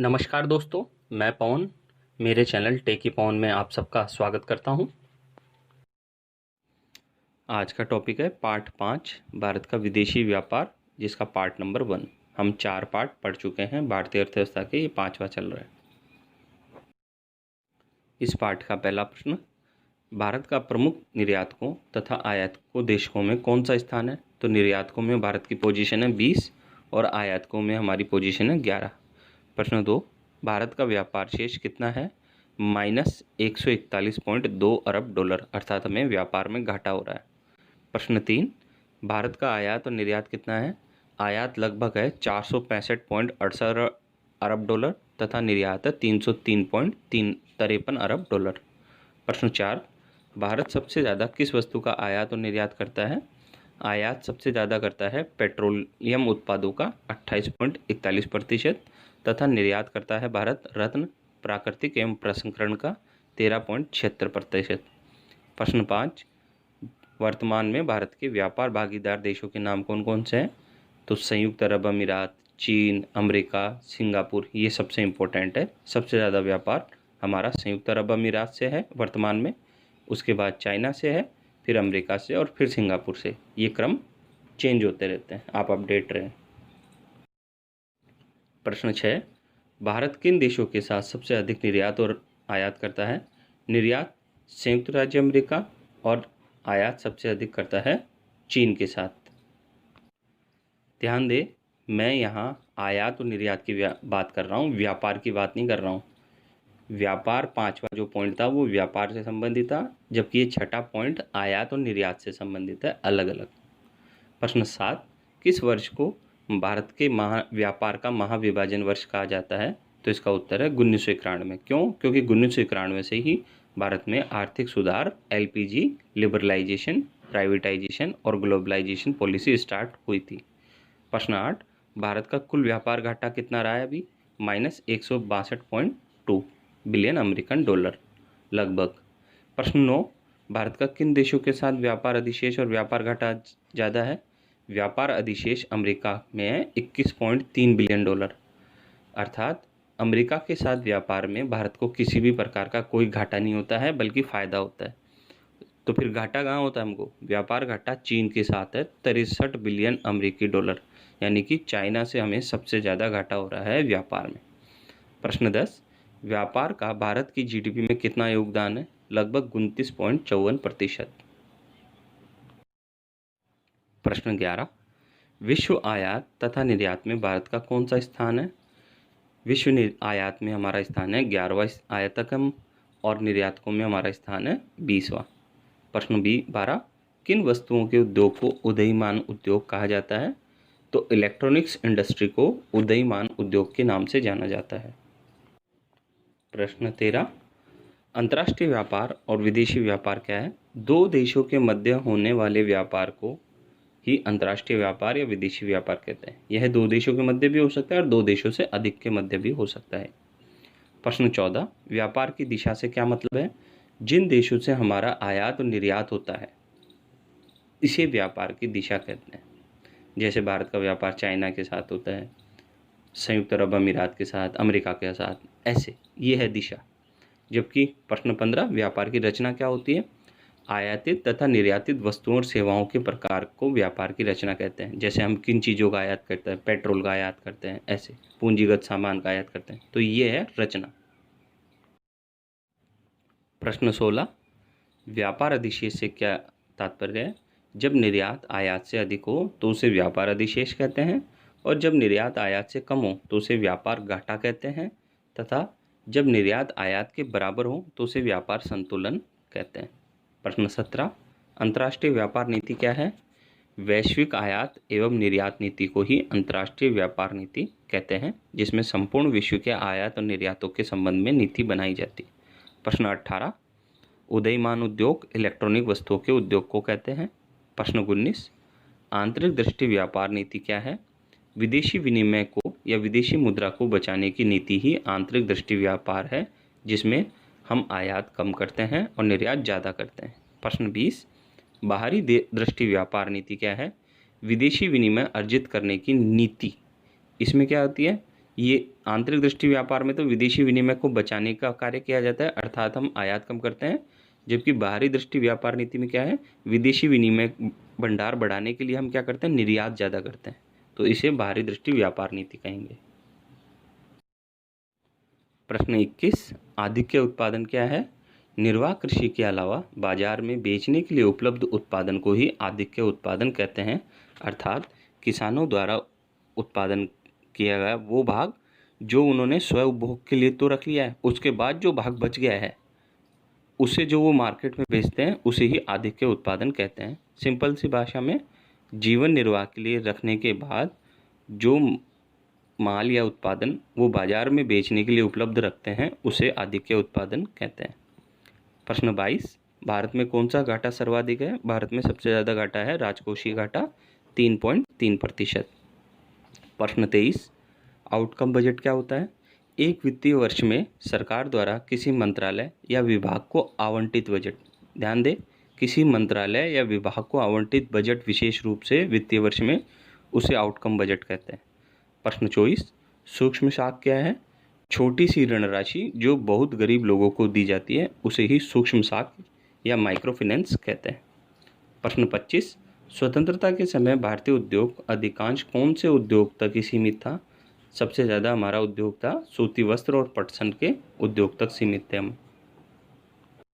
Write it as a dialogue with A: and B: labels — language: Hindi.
A: नमस्कार दोस्तों, मैं पवन मेरे चैनल टेकी पवन में आप सबका स्वागत करता हूं। आज का टॉपिक है पार्ट 5 भारत का विदेशी व्यापार, जिसका पार्ट नंबर 1। हम 4 पार्ट पढ़ चुके हैं भारतीय अर्थव्यवस्था के, ये 5वां चल रहा है। इस पार्ट का पहला प्रश्न, भारत का प्रमुख निर्यातकों तथा आयातकों देशों में कौन सा स्थान है? तो निर्यातकों में भारत की पोजीशन है 20 और आयातकों में हमारी पोजीशन है 11। प्रश्न 2, भारत का व्यापार शेष कितना है? -141.2 अरब डॉलर, अर्थात हमें व्यापार में घाटा हो रहा है। प्रश्न 3, भारत का आयात और निर्यात कितना है? आयात लगभग है 465.68 अरब डॉलर तथा निर्यात है 303.53 अरब डॉलर। प्रश्न 4, भारत सबसे ज़्यादा किस वस्तु का आयात और निर्यात करता है? आयात सबसे ज़्यादा करता है पेट्रोलियम उत्पादों का 28.41% तथा निर्यात करता है भारत रत्न, प्राकृतिक एवं प्रसंस्करण का 13.76%। प्रश्न 5, वर्तमान में भारत के व्यापार भागीदार देशों के नाम कौन कौन से हैं? तो संयुक्त अरब अमीरात, चीन, अमेरिका, सिंगापुर, ये सबसे इम्पोर्टेंट है। सबसे ज़्यादा व्यापार हमारा संयुक्त अरब अमीरात से है वर्तमान में, उसके बाद चाइना से है, फिर अमेरिका से और फिर सिंगापुर से। ये क्रम चेंज होते रहते हैं, आप अपडेट रहें। प्रश्न 6, भारत किन देशों के साथ सबसे अधिक निर्यात और आयात करता है? निर्यात संयुक्त राज्य अमेरिका और आयात सबसे अधिक करता है चीन के साथ। ध्यान दें, मैं यहाँ आयात और निर्यात की बात कर रहा हूँ, व्यापार की बात नहीं कर रहा हूँ। व्यापार 5वां जो पॉइंट था वो व्यापार से संबंधित था, जबकि ये 6ठा पॉइंट आयात और निर्यात से संबंधित है, अलग अलग। प्रश्न 7, किस वर्ष को भारत के व्यापार का महाविभाजन वर्ष कहा जाता है? तो इसका उत्तर है 1991। क्यों? क्योंकि 1991 से ही भारत में आर्थिक सुधार, एलपीजी, लिबरलाइजेशन, प्राइवेटाइजेशन और ग्लोबलाइजेशन पॉलिसी स्टार्ट हुई थी। प्रश्न 8, भारत का कुल व्यापार घाटा कितना रहा है अभी? -162.2 बिलियन अमेरिकन डॉलर लगभग। प्रश्न 9, भारत का किन देशों के साथ व्यापार अधिशेष और व्यापार घाटा ज़्यादा है? व्यापार अधिशेष अमेरिका में है 21.3 बिलियन डॉलर, अर्थात अमेरिका के साथ व्यापार में भारत को किसी भी प्रकार का कोई घाटा नहीं होता है, बल्कि फ़ायदा होता है। तो फिर घाटा कहाँ होता है हमको? व्यापार घाटा चीन के साथ है 63 बिलियन अमेरिकी डॉलर, यानी कि चाइना से हमें सबसे ज़्यादा घाटा हो रहा है व्यापार में। प्रश्न 10, व्यापार का भारत की जीडीपी में कितना योगदान है? लगभग 29.54%। प्रश्न 11, विश्व आयात तथा निर्यात में भारत का कौन सा स्थान है? विश्व आयात में हमारा स्थान है 11वां आयातकम और निर्यातकों में हमारा स्थान है 20वां। प्रश्न 12, किन वस्तुओं के उद्योग को उदीयमान उद्योग कहा जाता है? तो इलेक्ट्रॉनिक्स इंडस्ट्री को उदीयमान उद्योग के नाम से जाना जाता है। प्रश्न 13, अंतर्राष्ट्रीय व्यापार और विदेशी व्यापार क्या है? दो देशों के मध्य होने वाले व्यापार को ही अंतर्राष्ट्रीय व्यापार या विदेशी व्यापार कहते हैं। यह दो देशों के मध्य भी हो सकता है और दो देशों से अधिक के मध्य भी हो सकता है। प्रश्न 14, व्यापार की दिशा से क्या मतलब है? जिन देशों से हमारा आयात और निर्यात होता है इसे व्यापार की दिशा कहते हैं। जैसे भारत का व्यापार चाइना के साथ होता है, संयुक्त अरब अमीरात के साथ, अमेरिका के साथ, ऐसे ये है दिशा। जबकि प्रश्न 15, व्यापार की रचना क्या होती है? आयातित तथा निर्यातित वस्तुओं और सेवाओं के प्रकार को व्यापार की रचना कहते हैं। जैसे हम किन चीज़ों का आयात करते हैं, पेट्रोल का आयात करते हैं, ऐसे पूंजीगत सामान का आयात करते हैं, तो ये है रचना। प्रश्न 16, व्यापार अधिशेष से क्या तात्पर्य है? जब निर्यात आयात से अधिक हो तो उसे व्यापार अधिशेष कहते हैं, और जब निर्यात आयात से कम हो तो उसे व्यापार घाटा कहते हैं, तथा जब निर्यात आयात के बराबर हो तो उसे व्यापार संतुलन कहते हैं। प्रश्न 17, अंतर्राष्ट्रीय व्यापार नीति क्या है? वैश्विक आयात एवं निर्यात नीति को ही अंतर्राष्ट्रीय व्यापार नीति कहते हैं, जिसमें संपूर्ण विश्व के आयात और निर्यातों के संबंध में नीति बनाई जाती है। प्रश्न 18, उदीयमान उद्योग इलेक्ट्रॉनिक वस्तुओं के उद्योग को कहते हैं। प्रश्न 19, आंतरिक दृष्टि व्यापार नीति क्या है? विदेशी विनिमय को या विदेशी मुद्रा को बचाने की नीति ही आंतरिक दृष्टि व्यापार है, जिसमें हम आयात कम करते हैं और निर्यात ज़्यादा करते हैं। प्रश्न 20, बाहरी दृष्टि व्यापार नीति क्या है? विदेशी विनिमय अर्जित करने की नीति। इसमें क्या होती है? ये आंतरिक दृष्टि व्यापार में तो विदेशी विनिमय को बचाने का कार्य किया जाता है, अर्थात हम आयात कम करते हैं, जबकि बाहरी दृष्टि व्यापार नीति में क्या है, विदेशी विनिमय भंडार बढ़ाने के लिए हम क्या करते हैं, निर्यात ज़्यादा करते हैं, तो इसे बाहरी दृष्टि व्यापार नीति कहेंगे। प्रश्न 21, आधिक्य उत्पादन क्या है? निर्वाह कृषि के अलावा बाजार में बेचने के लिए उपलब्ध उत्पादन को ही आधिक्य उत्पादन कहते हैं, अर्थात किसानों द्वारा उत्पादन किया गया वो भाग जो उन्होंने स्व उपभोग के लिए तो रख लिया है, उसके बाद जो भाग बच गया है उसे जो वो मार्केट में बेचते हैं उसे ही आधिक्य उत्पादन कहते हैं। सिंपल सी भाषा में जीवन निर्वाह के लिए रखने के बाद जो माल या उत्पादन वो बाजार में बेचने के लिए उपलब्ध रखते हैं उसे आधिक्य उत्पादन कहते हैं। प्रश्न 22, भारत में कौन सा घाटा सर्वाधिक है? भारत में सबसे ज़्यादा घाटा है राजकोषीय घाटा 3.3%। प्रश्न 23, आउटकम बजट क्या होता है? एक वित्तीय वर्ष में सरकार द्वारा किसी मंत्रालय या विभाग को आवंटित बजट, ध्यान दें, किसी मंत्रालय या विभाग को आवंटित बजट विशेष रूप से वित्तीय वर्ष में, उसे आउटकम बजट कहते हैं। प्रश्न 24, सूक्ष्म साख क्या है? छोटी सी ऋण राशि जो बहुत गरीब लोगों को दी जाती है उसे ही सूक्ष्म साख या माइक्रो फाइनेंस कहते हैं। प्रश्न 25, स्वतंत्रता के समय भारतीय उद्योग अधिकांश कौन से उद्योग तक ही सीमित था? सबसे ज़्यादा हमारा उद्योग था सूती वस्त्र और पटसन के उद्योग तक सीमित थे हम।